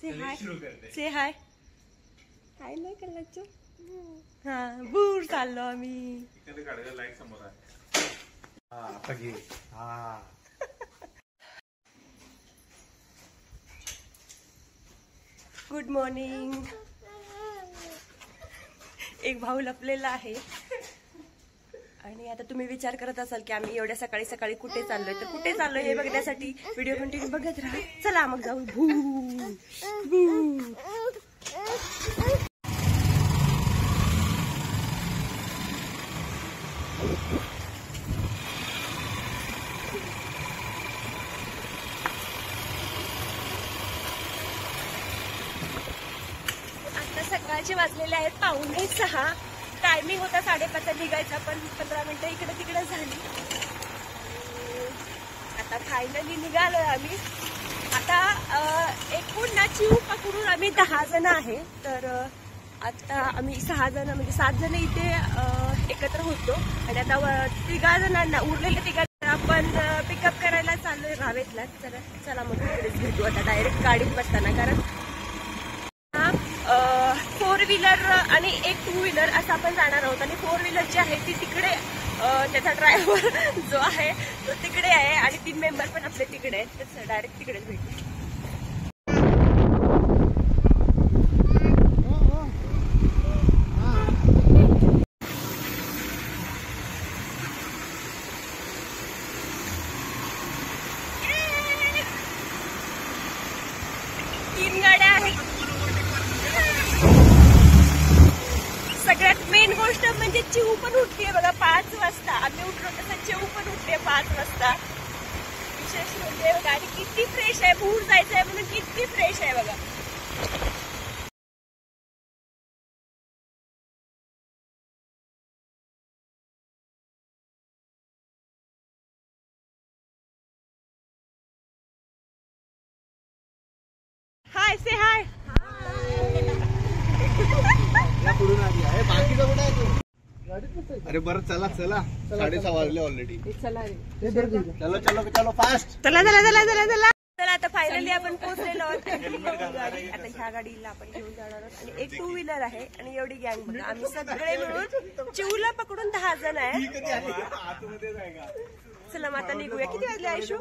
से हाय, से हाय. हाय नाही करायचं. हा दूर चाललो आम्ही. Good morning. एक भाऊ लपलेला आहे आणि आता तुम्ही विचार करत असाल की आम्ही एवढ्या सकाळी सकाळी कुठे चाललोय. तर कुठे चाललोय हे बघण्यासाठी व्हिडिओ कंटिन्यू बघत राहा. चला मग जाऊ. भू भू. आता सकाळचे वाजलेले आहेत 5:45. टायमिंग होता 5:30 निघायचा, पण 15 मिनिटं इकडे तिकडे झाली. आता फायनली निघालोय आम्ही. आता एकूण ना चिऊ पकडून आम्ही 10 जण आहे. तर आता आम्ही 6 जण म्हणजे 7 जण इथे एकत्र होतो आणि आता 3 जणांना उरलेल्या 3 आपण पिकअप करायला चाललोय रावेतला. तर चला मग तिकडेच भेटू आता डायरेक्ट गाडीत बसताना. कारण 4 व्हीलर आणि एक 2 व्हीलर असं आपण जाणार आहोत. आणि 4 व्हीलर जी आहे ती तिकडे, त्याचा ड्रायव्हर जो आहे तो तिकडे आहे आणि 3 मेंबर पण आपले तिकडे आहेत. तर डायरेक्ट तिकडेच भेटू. म्हणजे चिऊ पण उठते बघा 5 वाजता. आम्ही उठलो तसं चिऊ पण उठते 5 वाजता. विशेष म्हणजे गाडी किती फ्रेश आहे. भूर जायचंय म्हणून किती फ्रेश आहे बघा. हाय, से हाय. अरे बरं चला चला 6:30 वाजले ऑलरेडी. चला रे, चलो चलो चलो फास्ट. चला चला चला चला चला. चला आता फायनली आपण पोहोचलेलो आहोत. आता ह्या गाडीला आपण घेऊन जाणार आहोत आणि एक 2 व्हीलर आहे आणि एवढी गँग बघा. आम्ही सगळे मिळून चिऊला पकडून 10 जण आहे. चला मग आता निघूया. किती वाजले आयुष्य?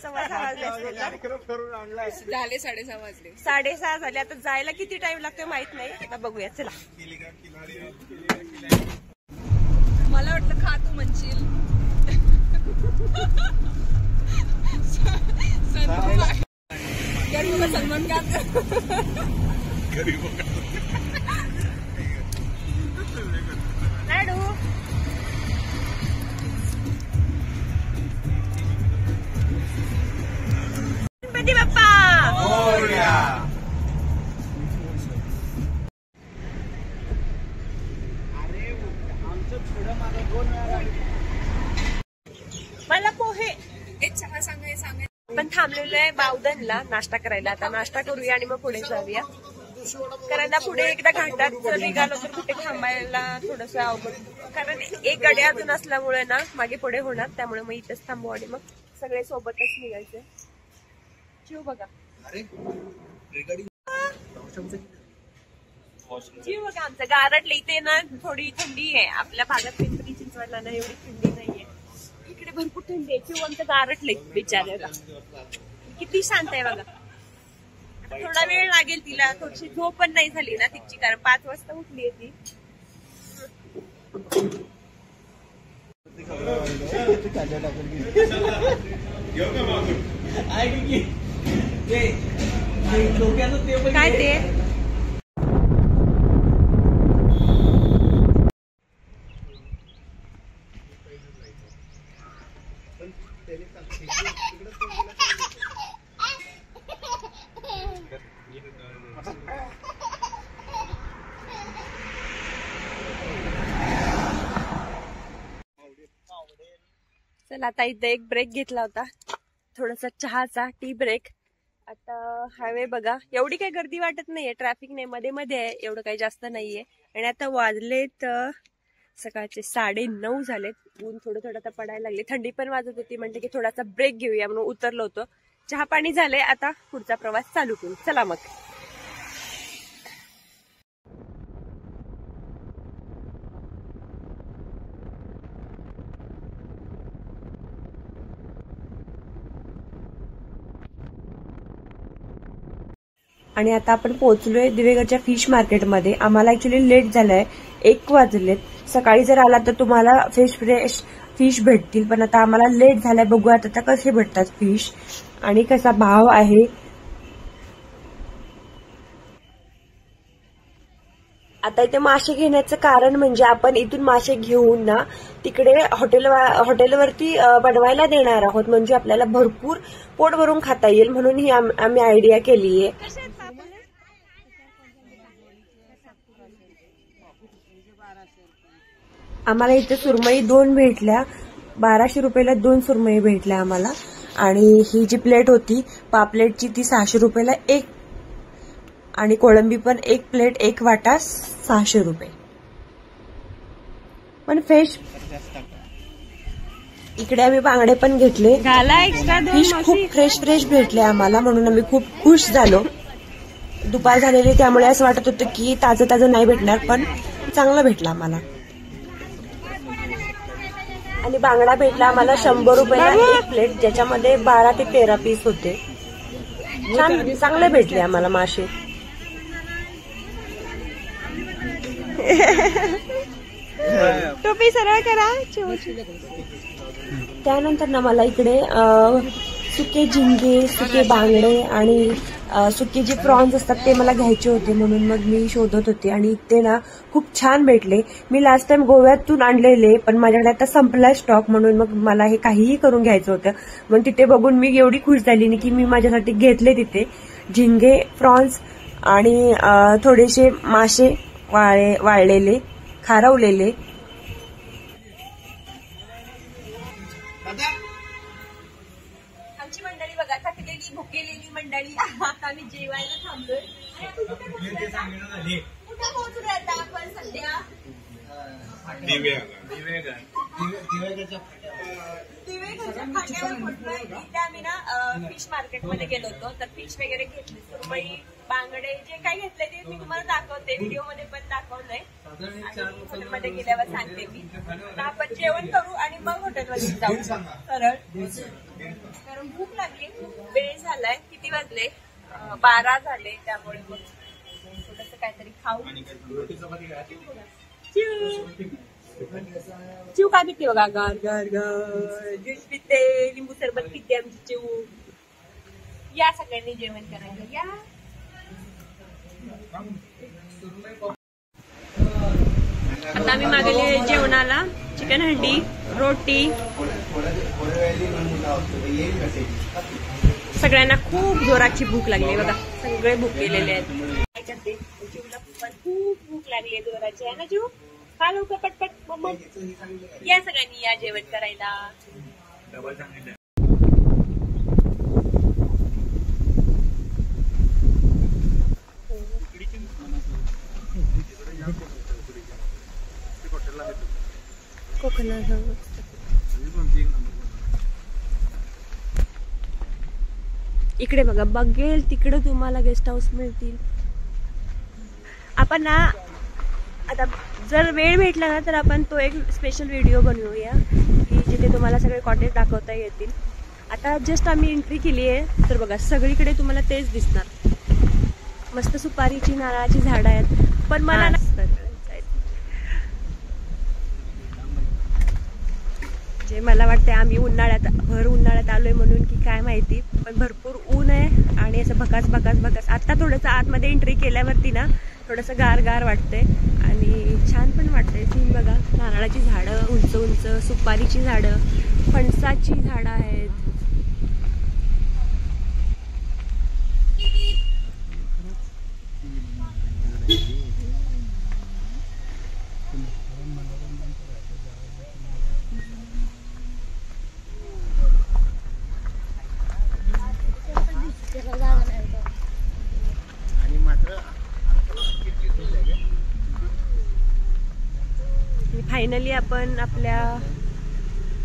6:15 वाजले असतील. झाले 6:30 वाजले. 6:30 झाले. आता जायला किती टाइम लागतो माहित नाही. आता बघूया. चला. मला वाटलं खा तू म्हणशील. गरीब सन्मान का लाडू. गणपती बाप्पा. मला पोहे. एक चहा सांगाय. आपण थांबलेलो आहे बावधनला नाश्ता करायला. आता नाश्ता करूया आणि मग पुढे जाऊया. कारण पुढे एकदा घाटात जर निघालो तर कुठे थांबायला थोडस अवघड. कारण एक गाडी अजून असल्यामुळे ना मागे पुढे होणार. त्यामुळे मग इथेच थांबू आणि मग सगळे सोबतच निघायचे. चिऊ बघा. चिऊ बघा आमचं गारटलं. इथे ना थोडी थंडी आहे. आपल्या भागात पिंपरी चिंचवडला ना एवढी थंडी नाहीये. इकडे भरपूर थंडी आहे. चिऊ आमचं गारटलंय बिचाऱ्याला. किती शांत आहे बघा. थोडा वेळ लागेल तिला. थोडीशी झोप पण नाही झाली ना तिची, कारण 5 वाजता उठली आहे ती. काय ते चला आता इथे एक ब्रेक घेतला होता. थोडासा चहाचा टी ब्रेक. आता हायवे बघा. एवढी काही गर्दी वाटत नाहीये. ट्रॅफिक नाही. मध्ये मध्ये आहे. एवढं काही जास्त नाहीये. आणि आता वाजलेत सकाळचे 9:30 झालेत. ऊन थोडं थोडं आता पडायला लागले. थंडी पण वाजत होती. म्हणजे की थोडासा ब्रेक घेऊया म्हणून उतरलो होतो. चहा पाणी झालंय, आता पुढचा प्रवास चालू करू. चला मग. आणि आता आपण पोहोचलोय दिवेघरच्या फिश मार्केटमध्ये. आम्हाला ऍक्च्युली लेट झालाय, 1 वाजलेत. सकाळी जर आला तर तुम्हाला फ्रेश फिश भेटतील, पण आता आम्हाला लेट झालाय. बघूयात आता कसे भेटतात फिश आणि कसा भाव आहे. आता इथे मासे घेण्याचं कारण म्हणजे आपण इथून मासे घेऊन ना तिकडे हॉटेलवरती बनवायला देणार आहोत, म्हणजे आपल्याला भरपूर पोट भरून खाता येईल, म्हणून ही आम्ही आयडिया केलीये. आम्हाला इथे सुरमई 2 भेटल्या, 1200 रुपयाला 2 सुरमई भेटल्या आम्हाला. आणि ही जी प्लेट होती पापलेटची ती 600 रुपयाला 1, आणि कोळंबी पण 1 प्लेट 1 वाटा 600 रुपये. पण फिश इकडे आम्ही बांगडे पण घेतले. फिश खूप फ्रेश भेटले आम्हाला, म्हणून आम्ही खूप खुश झालो. दुपार झालेली त्यामुळे असं वाटत होतं की ताजं नाही भेटणार, पण चांगलं भेटलं आम्हाला. आणि बांगडा भेटला आम्हाला 100 रुपयाला 1 प्लेट, ज्याच्यामध्ये 12 ते 13 पीस होते. छान चांगले भेटले आम्हाला मासे. टोपी सरळ करा. त्यानंतर ना मला इकडे सुके झिंगे, सुके बांगडे आणि सुके जे प्रॉन्स असतात ते मला घ्यायचे होते, म्हणून मग मी शोधत होते. आणि ते ना खूप छान भेटले. मी लास्ट टाइम गोव्यातून आणलेले, पण माझ्याकडे आता संपला स्टॉक, म्हणून मग मला हे काहीही करून घ्यायचं होतं. मग तिथे बघून मी एवढी खुश झाली की मी माझ्यासाठी घेतले तिथे झिंगे, प्रॉन्स आणि थोडेसे मासे वाळलेले, खारवलेले. आमची मंडळी बघा, थकलेली भुकेलेली मंडळी. आता आम्ही जेवायला थांबलोय. कुठे पोहोचलोय आता आपण सध्या? दिवेघरच्या फाट्यावर पोहोचलोय. तिथे आम्ही ना फिश मार्केटमध्ये गेलो होतो, तर फिश वगैरे घेतली. सुरमई, बांगडे जे काही घेतले ते मी तुम्हाला दाखवते, व्हिडिओमध्ये पण दाखवलंय हॉटेलमध्ये गेल्यावर सांगते मी. तर आपण जेवण करू आणि मग हॉटेलमध्ये जाऊ सरळ, कारण भूक लागली, वेळ झालाय. किती वाजले? 12 झाले, त्यामुळे मग थोडंसं काहीतरी खाऊ. चिव काय पिते बघा, गार गार गार ज्यूस पिते, लिंबू सरबत पिते आमची चिव. या सगळ्यांनी जेवण करायला या. आता आम्ही मागवले जेवणाला चिकन हंडी, रोटी. सगळ्यांना खूप जोराची भूक लागली बघा, सगळे भूक केलेले आहेत. काय करते जीवला पण खूप भूक लागली आहे जोराची, आहे ना जीव? खा लवकर पटपट. मम्मा या सगळ्यांनी या जेवण करायला. इकडे बघा, बघेल तिकडे तुम्हाला गेस्ट हाऊस मिळतील. आपण ना आता जर वेळ भेटला ना तर आपण तो एक स्पेशल व्हिडिओ बनवूया की जिथे तुम्हाला सगळे कॉटेज दाखवता येतील. आता जस्ट आम्ही एंट्री केली आहे, तर बघा सगळीकडे तुम्हाला तेच दिसणार. मस्त सुपारीची, नारळाची झाडं आहेत. पण मला जे मला वाटतं आम्ही भर उन्हाळ्यात आलोय म्हणून की काय माहिती, पण भरपूर ऊन आहे आणि असं भकास. आता थोडंसं आतमध्ये एंट्री केल्यावरती ना थोडंसं गार गार वाटतंय आणि छान पण वाटतंय. सीन बघा, नारळाची झाडं उंच उंच, सुपारीची झाडं, फणसाची झाडं आहेत. फायनली आपण आपल्या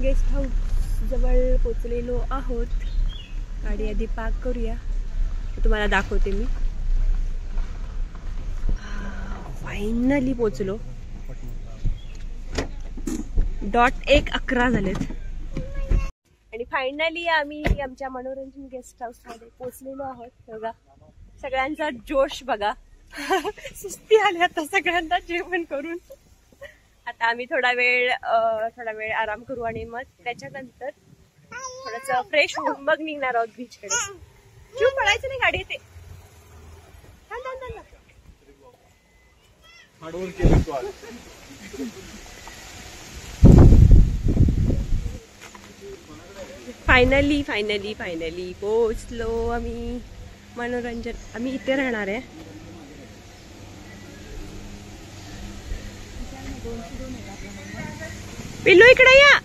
गेस्ट हाऊस जवळ पोचलेलो आहोत. गाडी आधी पार्क करूया, तुम्हाला दाखवते मी. फायनली पोचलो. 1:11 झालेत आणि फायनली आम्ही आमच्या मनोरंजन गेस्ट हाऊस मध्ये पोहोचलेलो आहोत. बघा सगळ्यांचा जोश बघा. सुस्ती आली आता सगळ्यांना जेवण करून. आता आम्ही थोडा वेळ आराम करू आणि मग त्याच्यानंतर थोडस फ्रेश होऊन मग निघणार आहोत बीचकडे. जीव पडायचं नाही गाडी येते. फायनली पोहोचलो आम्ही. मनोरंजन आम्ही इथे राहणार आहे. पिल्लू इकडे या.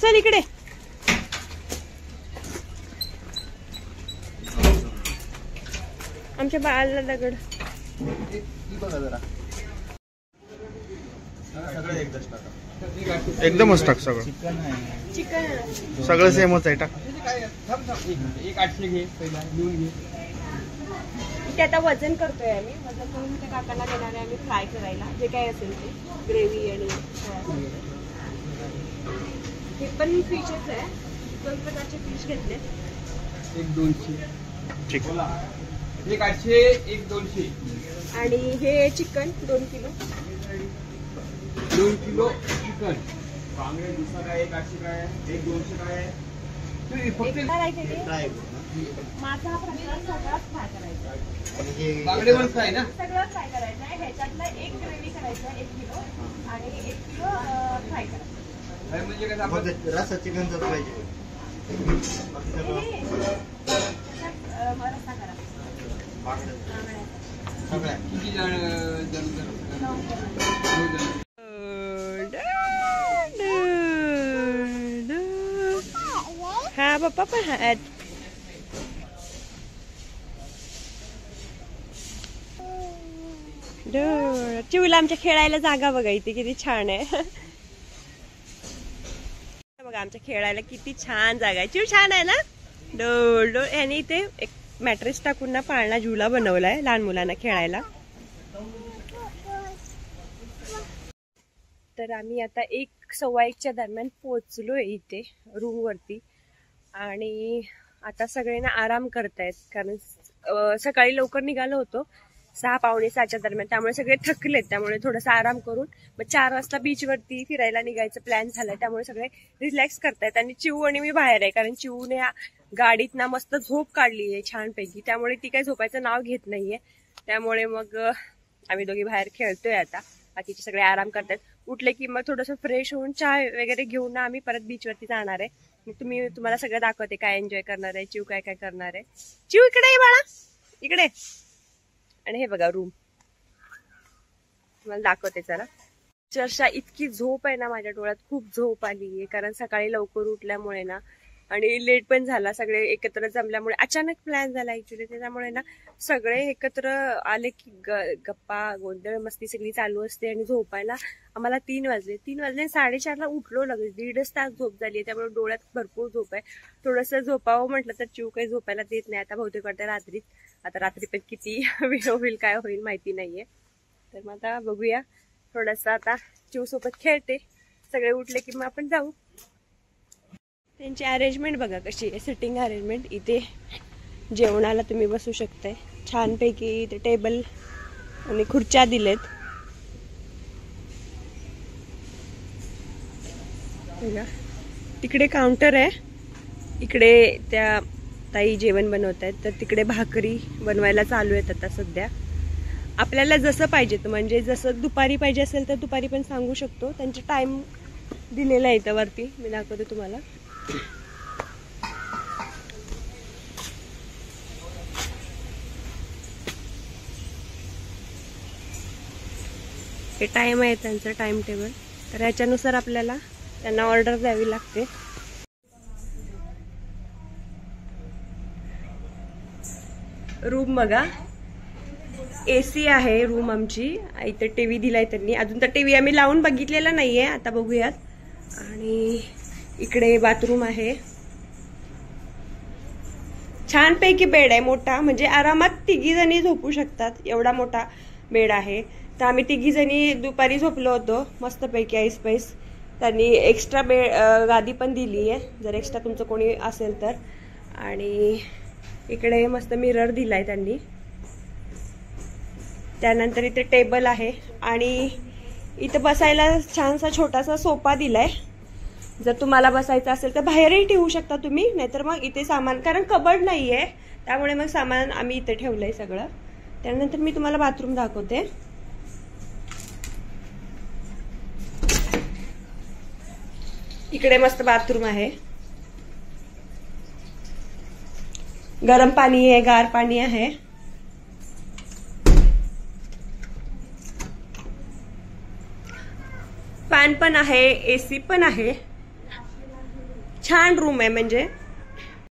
चल इकडे. आमच्या बाळाला दगड. एकदमच टाक सगळं. चिकन सगळं सेमच आहे टाक. ते आता वजन करतोय आम्ही. वजन करून त्या काकांना देणार आहे आम्ही फ्राय करायला जे काय असेल ते. ग्रेव्ही आणि हे पण फिशच आहे. 2 प्रकारचे फिश घेतले. 1-200 चिकन. 800 1-200 आणि हे चिकन 2 किलो. 2 किलो चिकन. बांगडे दुसरा काय 800 काय आहे 200 काय आहे. माझा हा प्रकार सगळा फ्राय करायचा आहे. बांगडे पण फ्राय ना. सगळं फ्राय करायचं आहे. ह्याच्यातलं एक ग्रेव्ही करायचं आहे 1 किलो आणि 1 किलो फ्राय करायचं. म्हणजे काय आपण रस्सा चिकनचा पाहिजे. रस्सा करा. किती जण हा पप्पा पण आहेत. चिवला आमच्या खेळायला जागा बघा इथे किती छान आहे. बघा आमच्या खेळायला किती छान जागा आहे. चिव छान आहे ना. डोल डोल. याने इथे एक मॅट्रेस टाकून ना पाळणा झुला बनवलाय लहान मुलांना खेळायला. तर आम्ही आता 1-1:15 दरम्यान पोहोचलोय इथे रूम वरती आणि आता सगळ्यांना आराम करतायत कारण सकाळी लवकर निघालो होतो 6-6:45 दरम्यान. त्यामुळे सगळे थकलेत. त्यामुळे थोडासा आराम करून मग 4 वाजता बीच वरती फिरायला निघायचं प्लॅन झालाय. त्यामुळे सगळे रिलॅक्स करतायत आणि चिऊ आणि मी बाहेर आहे कारण चिऊने गाडीत ना मस्त झोप काढली आहे छानपैकी. त्यामुळे ती काही झोपायचं नाव घेत नाहीये. त्यामुळे मग आम्ही दोघी बाहेर खेळतोय आता. बाकीचे सगळे आराम करतात. उठले की मग थोडंसं फ्रेश होऊन चहा वगैरे घेऊन ना आम्ही परत बीच वरती जाणार आहे. मग तुम्हाला सगळं दाखवते काय एन्जॉय करणार आहे. चिऊ काय काय करणार आहे. चिऊ इकडे ये बाळा इकडे. आणि हे बघा रूम तुम्हाला दाखवते चला. चर्चा इतकी झोप आहे ना माझ्या डोळ्यात. खूप झोप आली आहे कारण सकाळी लवकर उठल्यामुळे ना आणि लेट पण झाला. सगळे एकत्र जमल्यामुळे अचानक प्लॅन झाला ऍक्च्युली. त्याच्यामुळे ना सगळे एकत्र आले की गप्पा गोंधळ मस्ती सगळी चालू असते आणि झोपायला आम्हाला 3 वाजले. 3:4ला उठलो लगेच. 1.5 तास झोप झाली आहे. त्यामुळे डोळ्यात भरपूर झोप आहे. थोडंसं झोपावं म्हटलं तर चिऊ काही झोपायला देत नाही. आता बहुतेक वाटतं रात्रीत. आता रात्री पण किती वेळ होईल काय होईल माहिती नाहीये. तर मग आता बघूया. थोडंसं आता चिऊ सोबत खेळते. सगळे उठले की मग आपण जाऊ. त्यांची अरेंजमेंट बघा कशी आहे. Sitting arrangement. इथे जेवणाला तुम्ही बसू शकताय छानपैकी. इथे टेबल आणि खुर्च्या दिलेत. तिकडे काउंटर आहे. इकडे त्या ताई जेवण बनवत आहेत. तर तिकडे भाकरी बनवायला चालू आहेत आता सध्या. आपल्याला जसं पाहिजे म्हणजे जसं दुपारी पाहिजे असेल तर दुपारी पण सांगू शकतो. त्यांचे टाइम दिलेला आहे इथं वरती. मी दाखवते तुम्हाला. हे टाइम आहे त्यांचं टाइम टेबल. तर ह्याच्यानुसार आपल्याला त्यांना ऑर्डर द्यावी लागते. रूम बघा AC आहे रूम आमची. इथे टीव्ही दिलाय त्यांनी. अजून तर टीव्ही आम्ही लावून बघितलेला नाहीये, आता बघूयात. आणि इकडे बाथरूम आहे. छानपैकी बेड आहे मोठा, म्हणजे आरामात 3 जणी झोपू शकतात एवढा मोठा बेड आहे. तर आम्ही 3 जणी दुपारी झोपलो होतो मस्तपैकी ऐस. त्यांनी एक्स्ट्रा गादी पण दिली आहे जर एक्स्ट्रा तुमचं कोणी असेल तर. आणि इकडे मस्त मिरर दिलाय त्यांनी. त्यानंतर इथे टेबल आहे आणि इथे बसायला छानसा छोटासा सोफा दिलाय. जर तुम्हाला बसायचं असेल तर बाहेरही ठेवू शकता तुम्ही, नाहीतर मग इथे सामान, कारण कबर्ड नाहीये त्यामुळे मग सामान आम्ही इथे ठेवलंय सगळं. त्यानंतर मी तुम्हाला बाथरूम दाखवते. इकडे मस्त बाथरूम आहे. गरम पाणी आहे, गार पाणी आहे. फॅन पण आहे, AC पण आहे. छान रूम आहे. म्हणजे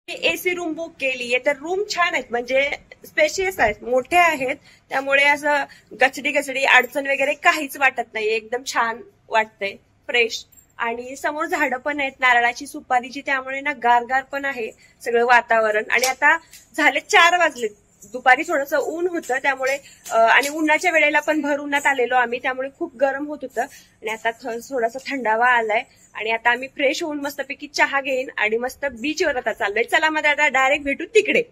AC रूम बुक केली आहे तर रूम छान आहेत, म्हणजे स्पेशियस आहेत, मोठे आहेत. त्यामुळे असं गचडी अडचण वगैरे काहीच वाटत नाही. एकदम छान वाटतंय, फ्रेश. आणि समोर झाडं पण आहेत नारळाची, सुपारीची, त्यामुळे ना गारगार पण आहे सगळं वातावरण. आणि आता झाले 4 वाजले. दुपारी थोडंसं ऊन होतं त्यामुळे, आणि उन्हाच्या वेळेला पण भर उन्हात आलेलो आम्ही, त्यामुळे खूप गरम होत होतं. आणि आता थोडासा थंडावा आलाय. आणि आता आम्ही फ्रेश होऊन मस्तपैकी चहा घेईन आणि मस्त बीचवर आता चाललोय. चला मग आता डायरेक्ट भेटू तिकडे.